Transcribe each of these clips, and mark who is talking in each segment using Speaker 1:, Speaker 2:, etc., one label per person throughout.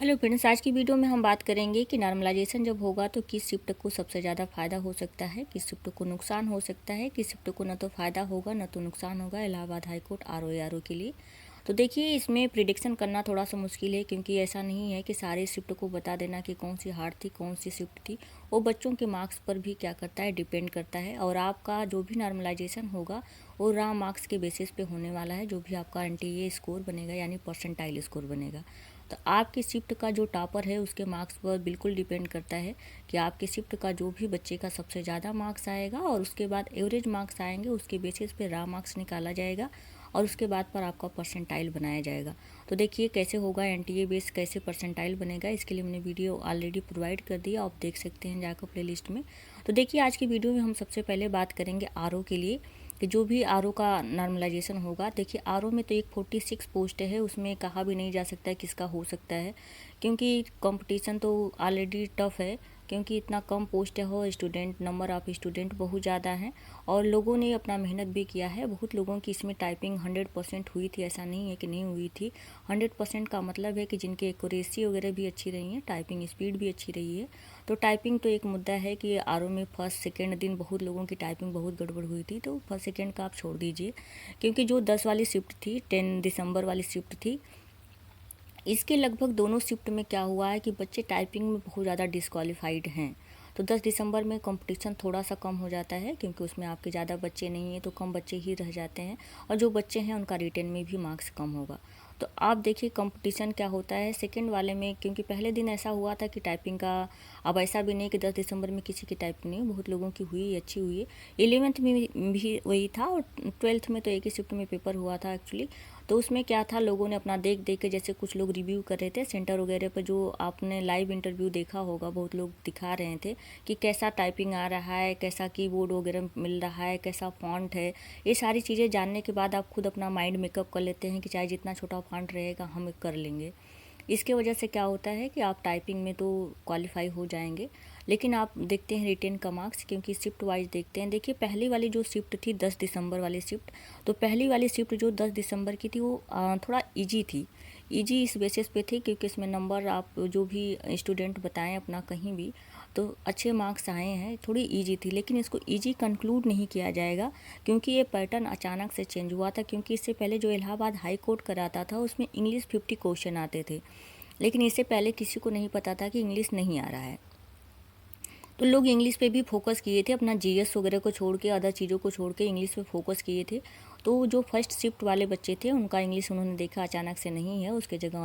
Speaker 1: Hello friends, आज की video में हम बात करेंगे कि नॉर्मलाइजेशन जब होगा तो किस शिफ्ट को सबसे ज़्यादा फ़ायदा हो सकता है, किस शिफ्ट को नुकसान हो सकता है, किस शिफ्ट को न तो फ़ायदा होगा न तो नुकसान होगा इलाहाबाद हाई कोर्ट आरओ के लिए। तो देखिए, इसमें प्रिडिक्शन करना थोड़ा सा मुश्किल है, क्योंकि ऐसा नहीं है कि सारे शिफ्ट को बता देना कि कौन सी हार्ड थी कौन सी शिफ्ट थी। वो बच्चों के मार्क्स पर भी क्या करता है, डिपेंड करता है। और आपका जो भी नॉर्मलाइजेशन होगा वो रॉ मार्क्स के बेसिस पे होने वाला है। जो भी आपका एनटीए स्कोर बनेगा यानी परसेंटाइल स्कोर बनेगा, तो आपकी शिफ्ट का जो टॉपर है उसके मार्क्स पर बिल्कुल डिपेंड करता है कि आपकी शिफ्ट का जो भी बच्चे का सबसे ज़्यादा मार्क्स आएगा और उसके बाद एवरेज मार्क्स आएंगे, उसके बेसिस पे रॉ मार्क्स निकाला जाएगा और उसके बाद पर आपका परसेंटाइल बनाया जाएगा। तो देखिए कैसे होगा एनटीए बेस, कैसे परसेंटाइल बनेगा, इसके लिए मैंने वीडियो ऑलरेडी प्रोवाइड कर दिया, आप देख सकते हैं जाकर प्लेलिस्ट में। तो देखिए, आज की वीडियो में हम सबसे पहले बात करेंगे आरओ के लिए कि जो भी आरओ का नॉर्मलाइजेशन होगा। देखिए, आरओ में तो एक 46 पोस्ट है, उसमें कहा भी नहीं जा सकता है किसका हो सकता है, क्योंकि कंपटीशन तो ऑलरेडी टफ है, क्योंकि इतना कम पोस्ट है हो, स्टूडेंट नंबर ऑफ स्टूडेंट बहुत ज़्यादा हैं और लोगों ने अपना मेहनत भी किया है। बहुत लोगों की इसमें टाइपिंग 100% हुई थी, ऐसा नहीं है कि नहीं हुई थी। 100% का मतलब है कि जिनकी एक्यूरेसी वगैरह भी अच्छी रही है, टाइपिंग स्पीड भी अच्छी रही है। तो टाइपिंग तो एक मुद्दा है कि आरओ में फर्स्ट सेकेंड दिन बहुत लोगों की टाइपिंग बहुत गड़बड़ हुई थी, तो फर्स्ट सेकेंड का आप छोड़ दीजिए। क्योंकि जो 10 वाली शिफ्ट थी, 10 दिसंबर वाली शिफ्ट थी, इसके लगभग दोनों शिफ्ट में क्या हुआ है कि बच्चे टाइपिंग में बहुत ज़्यादा डिस्क्वालीफाइड हैं। तो 10 दिसंबर में कंपटीशन थोड़ा सा कम हो जाता है, क्योंकि उसमें आपके ज़्यादा बच्चे नहीं हैं, तो कम बच्चे ही रह जाते हैं और जो बच्चे हैं उनका रिटेन में भी मार्क्स कम होगा। तो आप देखिए कंपटीशन क्या होता है सेकंड वाले में, क्योंकि पहले दिन ऐसा हुआ था कि टाइपिंग का, अब ऐसा भी नहीं कि 10 दिसंबर में किसी की टाइपिंग नहीं, बहुत लोगों की हुई, अच्छी हुई है। 11th में भी वही था और 12th में तो एक ही शिफ्ट में पेपर हुआ था एक्चुअली। तो उसमें क्या था, लोगों ने अपना देख देख के, जैसे कुछ लोग रिव्यू कर रहे थे सेंटर वगैरह पर, जो आपने लाइव इंटरव्यू देखा होगा, बहुत लोग दिखा रहे थे कि कैसा टाइपिंग आ रहा है, कैसा कीबोर्ड वगैरह मिल रहा है, कैसा फॉन्ट है। ये सारी चीज़ें जानने के बाद आप खुद अपना माइंड मेकअप कर लेते हैं कि चाहे जितना छोटा फॉन्ट रहेगा हम कर लेंगे। इसके वजह से क्या होता है कि आप टाइपिंग में तो क्वालिफाई हो जाएंगे, लेकिन आप देखते हैं रिटेन का मार्क्स, क्योंकि शिफ्ट वाइज देखते हैं। देखिए, पहली वाली जो शिफ्ट थी 10 दिसंबर वाली शिफ्ट, तो पहली वाली शिफ्ट जो 10 दिसंबर की थी वो थोड़ा इजी थी। इजी इस बेसिस पे थी क्योंकि इसमें नंबर आप जो भी स्टूडेंट बताएं अपना कहीं भी, तो अच्छे मार्क्स आए हैं, थोड़ी इजी थी। लेकिन इसको इजी कंक्लूड नहीं किया जाएगा, क्योंकि ये पैटर्न अचानक से चेंज हुआ था। क्योंकि इससे पहले जो इलाहाबाद हाई कोर्ट कराता था उसमें इंग्लिश 50 क्वेश्चन आते थे, लेकिन इससे पहले किसी को नहीं पता था कि इंग्लिश नहीं आ रहा है। तो लोग इंग्लिश पे भी फोकस किए थे, अपना जीएस वगैरह को छोड़ के, अदर चीज़ों को छोड़ के इंग्लिश पे फोकस किए थे। तो जो फर्स्ट शिफ्ट वाले बच्चे थे उनका इंग्लिश उन्होंने देखा अचानक से नहीं है, उसके जगह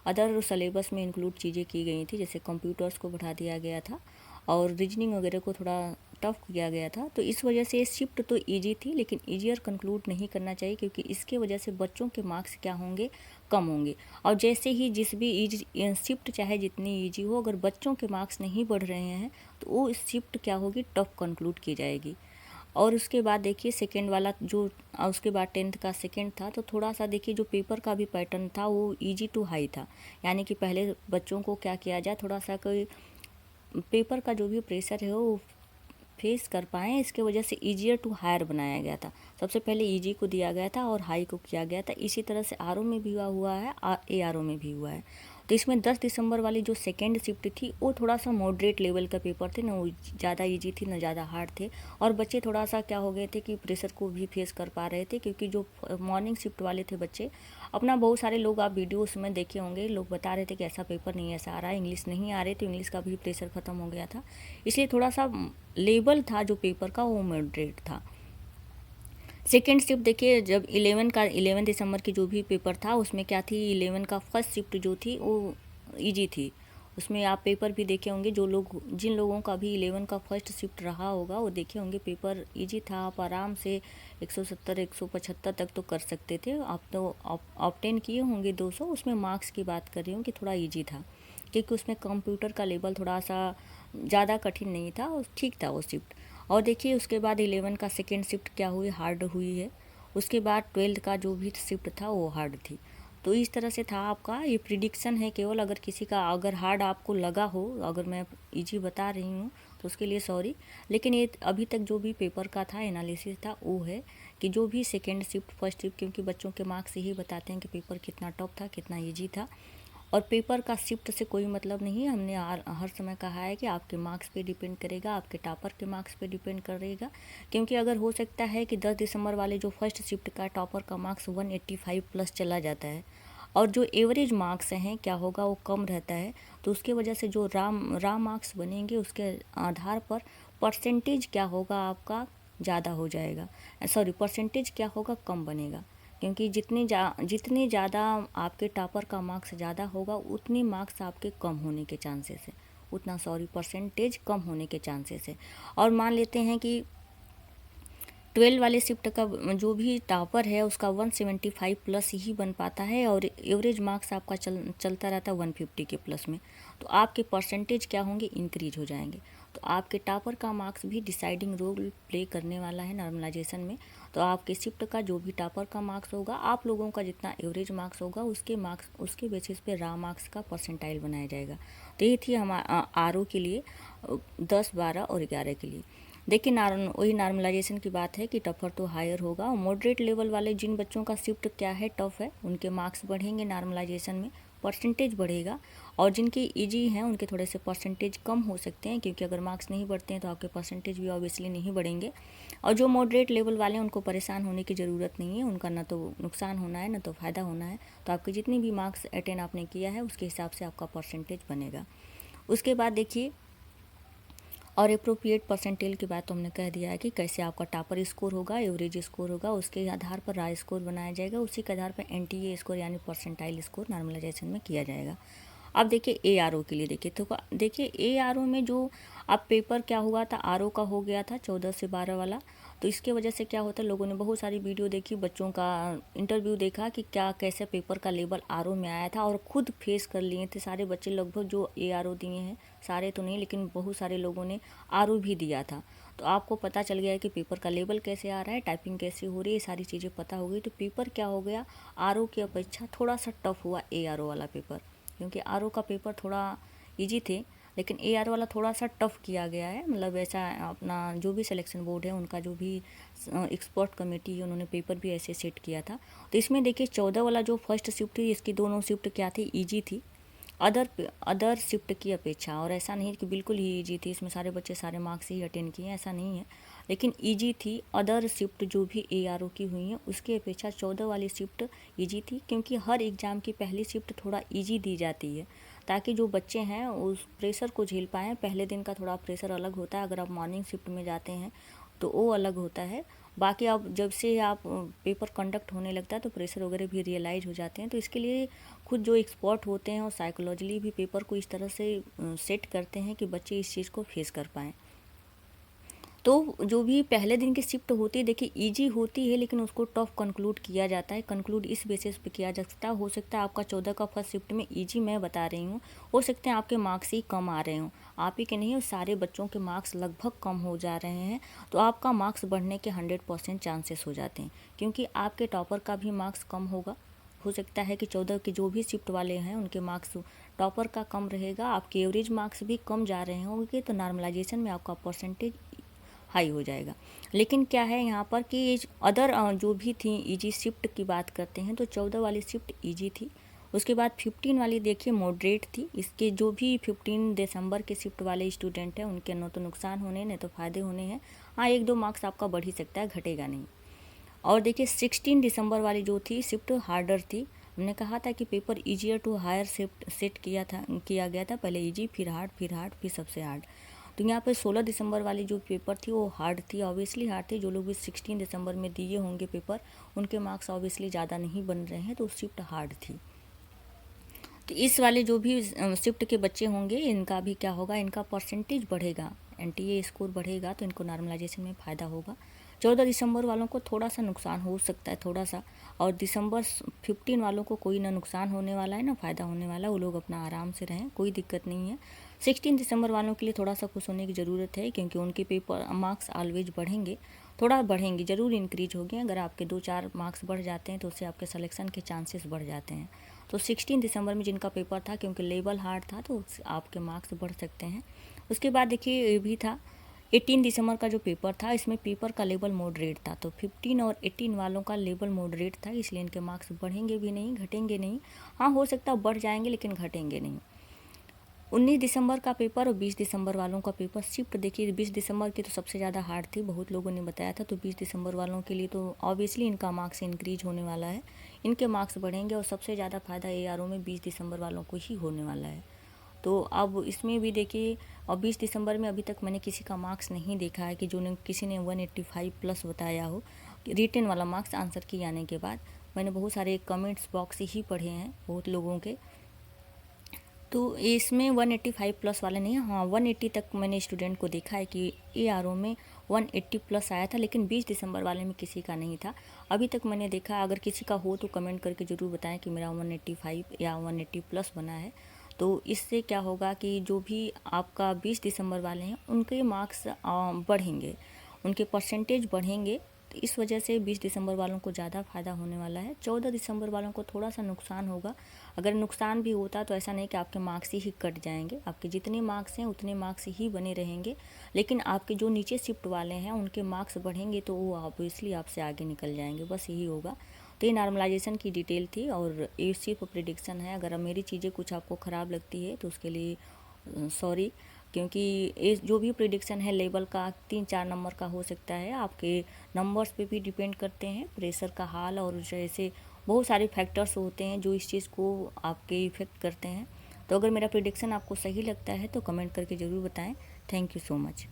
Speaker 1: अदर सिलेबस में इंक्लूड चीज़ें की गई थी, जैसे कंप्यूटर्स को बढ़ा दिया गया था और रीजनिंग वगैरह को थोड़ा टफ किया गया था। तो इस वजह से शिफ्ट तो ईजी थी, लेकिन ईजियर कंक्लूड नहीं करना चाहिए, क्योंकि इसके वजह से बच्चों के मार्क्स क्या होंगे, कम होंगे। और जैसे ही जिस भी शिफ्ट चाहे जितनी ईजी हो, अगर बच्चों के मार्क्स नहीं बढ़ रहे हैं तो वो शिफ्ट क्या होगी, टफ कंक्लूड की जाएगी। और उसके बाद देखिए सेकेंड वाला जो, उसके बाद 10th का सेकेंड था, तो थोड़ा सा देखिए जो पेपर का भी पैटर्न था वो इजी टू हाई था। यानी कि पहले बच्चों को क्या किया जाए, थोड़ा सा कोई पेपर का जो भी प्रेशर है वो फेस कर पाएँ, इसके वजह से ईजियर टू हायर बनाया गया था। सबसे पहले ईजी को दिया गया था और हाई को किया गया था। इसी तरह से आरओ में भी हुआ है, एआरओ में भी हुआ है। तो इसमें 10 दिसंबर वाली जो सेकेंड शिफ्ट थी वो थोड़ा सा मॉडरेट लेवल का पेपर थे, ना वो ज़्यादा ईजी थी ना ज़्यादा हार्ड थे। और बच्चे थोड़ा सा क्या हो गए थे कि प्रेशर को भी फेस कर पा रहे थे, क्योंकि जो मॉर्निंग शिफ्ट वाले थे बच्चे अपना, बहुत सारे लोग आप वीडियो उसमें देखे होंगे, लोग बता रहे थे कि ऐसा पेपर नहीं, ऐसा आ रहा है, इंग्लिश नहीं आ रही, तो इंग्लिश का भी प्रेशर ख़त्म हो गया था। इसलिए थोड़ा सा लेवल था जो पेपर का वो मॉडरेट था। सेकेंड शिफ्ट देखिए, जब 11 दिसंबर की जो भी पेपर था उसमें क्या थी, 11 का फर्स्ट शिफ्ट जो थी वो इजी थी। उसमें आप पेपर भी देखे होंगे, जिन लोगों का भी 11 का फर्स्ट शिफ्ट रहा होगा वो देखे होंगे, पेपर इजी था। आप आराम से 170 175 तक तो कर सकते थे। आप तो ऑब्टेन किए होंगे 200, उसमें मार्क्स की बात कर रही हूँ कि थोड़ा ईजी था, क्योंकि उसमें कंप्यूटर का लेवल थोड़ा सा ज़्यादा कठिन नहीं था, ठीक था वो शिफ्ट। और देखिए उसके बाद 11 का सेकेंड शिफ्ट क्या हुई, हार्ड हुई है। उसके बाद 12th का जो भी शिफ्ट था वो हार्ड थी। तो इस तरह से था आपका, ये प्रिडिक्शन है केवल। अगर किसी का अगर हार्ड आपको लगा हो, अगर मैं इजी बता रही हूँ तो उसके लिए सॉरी, लेकिन ये अभी तक जो भी पेपर का था एनालिसिस था वो है कि जो भी सेकेंड शिफ्ट फर्स्ट शिफ्ट, क्योंकि बच्चों के मार्क्स यही बताते हैं कि पेपर कितना टफ था कितना ईजी था। और पेपर का शिफ्ट से कोई मतलब नहीं है। हमने हर समय कहा है कि आपके मार्क्स पे डिपेंड करेगा, आपके टॉपर के मार्क्स पे डिपेंड करेगा। क्योंकि अगर हो सकता है कि 10 दिसंबर वाले जो फर्स्ट शिफ्ट का टॉपर का मार्क्स 185 प्लस चला जाता है और जो एवरेज मार्क्स हैं क्या होगा वो कम रहता है, तो उसके वजह से जो रा मार्क्स बनेंगे उसके आधार पर परसेंटेज क्या होगा आपका ज़्यादा हो जाएगा, सॉरी परसेंटेज क्या होगा कम बनेगा। क्योंकि जितने ज़्यादा आपके टॉपर का मार्क्स ज़्यादा होगा उतने मार्क्स आपके कम होने के चांसेस है, उतना सॉरी परसेंटेज कम होने के चांसेस है। और मान लेते हैं कि 12 वाले शिफ्ट का जो भी टॉपर है उसका 175 प्लस ही बन पाता है और एवरेज मार्क्स आपका चलता रहता है 150 के प्लस में, तो आपके परसेंटेज क्या होंगे, इंक्रीज हो जाएंगे। तो आपके टॉपर का मार्क्स भी डिसाइडिंग रोल प्ले करने वाला है नॉर्मलाइजेशन में। तो आपके शिफ्ट का जो भी टॉपर का मार्क्स होगा, आप लोगों का जितना एवरेज मार्क्स होगा उसके बेसिस पे रा मार्क्स का परसेंटाइल बनाया जाएगा। तो ये थी हमारा आरओ के लिए 10, 12 और 11 के लिए। देखिए वही नॉर्मलाइजेशन की बात है कि टफर तो हायर होगा और मॉडरेट लेवल वाले जिन बच्चों का शिफ्ट क्या है टफ है उनके मार्क्स बढ़ेंगे नॉर्मलाइजेशन में, परसेंटेज बढ़ेगा। और जिनके इजी हैं उनके थोड़े से परसेंटेज कम हो सकते हैं, क्योंकि अगर मार्क्स नहीं बढ़ते हैं तो आपके परसेंटेज भी ऑब्वियसली नहीं बढ़ेंगे। और जो मॉडरेट लेवल वाले हैं उनको परेशान होने की ज़रूरत नहीं है, उनका ना तो नुकसान होना है ना तो फ़ायदा होना है। तो आपके जितनी भी मार्क्स अटेन आपने किया है उसके हिसाब से आपका परसेंटेज बनेगा। उसके बाद देखिए और अप्रोप्रिएट परसेंटेज की बात तो हमने कह दिया है कि कैसे आपका टॉपर स्कोर होगा, एवरेज स्कोर होगा, उसके आधार पर राय स्कोर बनाया जाएगा, उसी के आधार पर एनटीए स्कोर यानी परसेंटाइल स्कोर नॉर्मलाइजेशन में किया जाएगा। अब देखिए एआरओ के लिए देखिए एआरओ में जो अब पेपर क्या हुआ था, आरओ का हो गया था 14 से 12 वाला। तो इसके वजह से क्या होता है, लोगों ने बहुत सारी वीडियो देखी, बच्चों का इंटरव्यू देखा कि क्या कैसे पेपर का लेवल आरओ में आया था और खुद फेस कर लिए थे सारे बच्चे, लगभग जो एआरओ दिए हैं, सारे तो नहीं लेकिन बहुत सारे लोगों ने आरओ भी दिया था। तो आपको पता चल गया है कि पेपर का लेवल कैसे आ रहा है, टाइपिंग कैसे हो रही है, ये सारी चीज़ें पता हो गई। तो पेपर क्या हो गया, आरओ की अपेक्षा थोड़ा सा टफ हुआ एआरओ वाला पेपर, क्योंकि आरओ का पेपर थोड़ा इजी थे लेकिन एआर वाला थोड़ा सा टफ किया गया है। मतलब ऐसा अपना जो भी सिलेक्शन बोर्ड है उनका जो भी एक्सपर्ट कमेटी है उन्होंने पेपर भी ऐसे सेट किया था। तो इसमें देखिए 14 वाला जो फर्स्ट शिफ्ट थी इसकी दोनों शिफ्ट क्या थी, ईजी थी अदर शिफ्ट की अपेक्षा। और ऐसा नहीं कि बिल्कुल ही ईजी थी, इसमें सारे बच्चे सारे मार्क्स ही अटेंड किए, ऐसा नहीं है, लेकिन ईजी थी। अदर शिफ्ट जो भी एआरओ की हुई हैं उसकी अपेक्षा 14 वाली शिफ्ट ईजी थी, क्योंकि हर एग्ज़ाम की पहली शिफ्ट थोड़ा ईजी दी जाती है ताकि जो बच्चे हैं उस प्रेशर को झेल पाएँ। पहले दिन का थोड़ा प्रेशर अलग होता है, अगर आप मॉर्निंग शिफ्ट में जाते हैं तो वो अलग होता है। बाकी अब जब से आप पेपर कंडक्ट होने लगता है तो प्रेशर वगैरह भी रियलाइज़ हो जाते हैं। तो इसके लिए खुद जो एक्सपर्ट होते हैं और साइकोलॉजिकली भी पेपर को इस तरह से सेट करते हैं कि बच्चे इस चीज़ को फेस कर पाएँ। तो जो भी पहले दिन की शिफ्ट होती है देखिए ईजी होती है, लेकिन उसको टफ कंक्लूड किया जाता है। कंक्लूड इस बेसिस पे किया जा सकता है, हो सकता है आपका 14 का फर्स्ट शिफ्ट में ईजी मैं बता रही हूँ, हो सकते हैं आपके मार्क्स ही कम आ रहे हों, आप ही के नहीं, सारे बच्चों के मार्क्स लगभग कम हो जा रहे हैं। तो आपका मार्क्स बढ़ने के 100% चांसेस हो जाते हैं, क्योंकि आपके टॉपर का भी मार्क्स कम होगा। हो सकता है कि 14 के जो भी शिफ्ट वाले हैं उनके मार्क्स टॉपर का कम रहेगा, आपके एवरेज मार्क्स भी कम जा रहे होंगे, तो नॉर्मलाइजेशन में आपका परसेंटेज हाई हो जाएगा। लेकिन क्या है यहाँ पर कि अदर जो भी थी ईजी शिफ्ट की बात करते हैं तो 14 वाली शिफ्ट ईजी थी। उसके बाद 15 वाली देखिए मॉडरेट थी। इसके जो भी 15 दिसंबर के शिफ्ट वाले स्टूडेंट हैं उनके न तो नुकसान होने न तो फ़ायदे होने हैं। हाँ, 1-2 मार्क्स आपका बढ़ ही सकता है, घटेगा नहीं। और देखिए 16 दिसंबर वाली जो थी शिफ्ट हार्डर थी। हमने कहा था कि paper easier to higher shift set किया गया था, पहले ईजी फिर हार्ड फिर सबसे हार्ड। तो यहाँ पे 16 दिसंबर वाली जो पेपर थी वो हार्ड थी, ऑब्वियसली हार्ड थी। जो लोग भी 16 दिसंबर में दिए होंगे पेपर उनके मार्क्स ऑब्वियसली ज़्यादा नहीं बन रहे हैं, तो शिफ्ट हार्ड थी। तो इस वाले जो भी शिफ्ट के बच्चे होंगे इनका भी क्या होगा, इनका परसेंटेज बढ़ेगा, एनटीए स्कोर बढ़ेगा, तो इनको नॉर्मलाइजेशन में फ़ायदा होगा। 14 दिसंबर वालों को थोड़ा सा नुकसान हो सकता है, थोड़ा सा, और दिसंबर 15 वालों को कोई ना नुकसान होने वाला है ना फ़ायदा होने वाला है, वो लोग अपना आराम से रहें, कोई दिक्कत नहीं है। 16 दिसंबर वालों के लिए थोड़ा सा खुश होने की ज़रूरत है, क्योंकि उनके पेपर मार्क्स ऑलवेज बढ़ेंगे, थोड़ा बढ़ेंगे, ज़रूर इंक्रीज होंगे। अगर आपके 2-4 मार्क्स बढ़ जाते हैं तो उससे आपके सिलेक्शन के चांसेस बढ़ जाते हैं। तो 16 दिसंबर में जिनका पेपर था, क्योंकि लेवल हार्ड था, तो आपके मार्क्स बढ़ सकते हैं। उसके बाद देखिए ये भी था 18 दिसंबर का जो पेपर था इसमें पेपर का लेवल मॉडरेट था, तो 15 और 18 वालों का लेवल मॉडरेट था, इसलिए इनके मार्क्स बढ़ेंगे भी नहीं घटेंगे नहीं। हाँ, हो सकता है बढ़ जाएंगे लेकिन घटेंगे नहीं। 19 दिसंबर का पेपर और 20 दिसंबर वालों का पेपर शिफ्ट देखिए, 20 दिसंबर की तो सबसे ज़्यादा हार्ड थी, बहुत लोगों ने बताया था, तो 20 दिसंबर वालों के लिए तो ऑब्वियसली इनका मार्क्स इंक्रीज होने वाला है, इनके मार्क्स बढ़ेंगे और सबसे ज़्यादा फायदा ARO में 20 दिसंबर वालों को ही होने वाला है। तो अब इसमें भी देखिए, और 20 दिसंबर में अभी तक मैंने किसी का मार्क्स नहीं देखा है कि जो ने किसी ने 185 प्लस बताया हो, रिटन वाला मार्क्स आंसर की आने के बाद। मैंने बहुत सारे कमेंट्स बॉक्स ही पढ़े हैं बहुत लोगों के, तो इसमें 185 प्लस वाले नहीं है। हाँ, 180 तक मैंने स्टूडेंट को देखा है कि ARO में 180 प्लस आया था, लेकिन 20 दिसंबर वाले में किसी का नहीं था अभी तक मैंने देखा। अगर किसी का हो तो कमेंट करके ज़रूर बताएं कि मेरा 185 या 180 प्लस बना है। तो इससे क्या होगा कि जो भी आपका 20 दिसंबर वाले हैं उनके मार्क्स बढ़ेंगे, उनके परसेंटेज बढ़ेंगे, तो इस वजह से 20 दिसंबर वालों को ज़्यादा फ़ायदा होने वाला है। 14 दिसंबर वालों को थोड़ा सा नुकसान होगा। अगर नुकसान भी होता तो ऐसा नहीं कि आपके मार्क्स ही कट जाएंगे, आपके जितने मार्क्स हैं उतने मार्क्स ही बने रहेंगे, लेकिन आपके जो नीचे शिफ्ट वाले हैं उनके मार्क्स बढ़ेंगे तो वो ऑब्वियसली आपसे आगे निकल जाएंगे, बस यही होगा। तो ये नॉर्मलाइजेशन की डिटेल थी और ये सिर्फ प्रिडिक्शन है। अगर मेरी चीज़ें कुछ आपको ख़राब लगती है तो उसके लिए सॉरी, क्योंकि ये जो भी प्रिडिक्शन है लेवल का 3-4 नंबर का हो सकता है, आपके नंबर्स पे भी डिपेंड करते हैं, प्रेशर का हाल और जैसे बहुत सारे फैक्टर्स होते हैं जो इस चीज़ को आपके इफ़ेक्ट करते हैं। तो अगर मेरा प्रिडिक्शन आपको सही लगता है तो कमेंट करके ज़रूर बताएं। Thank you so much.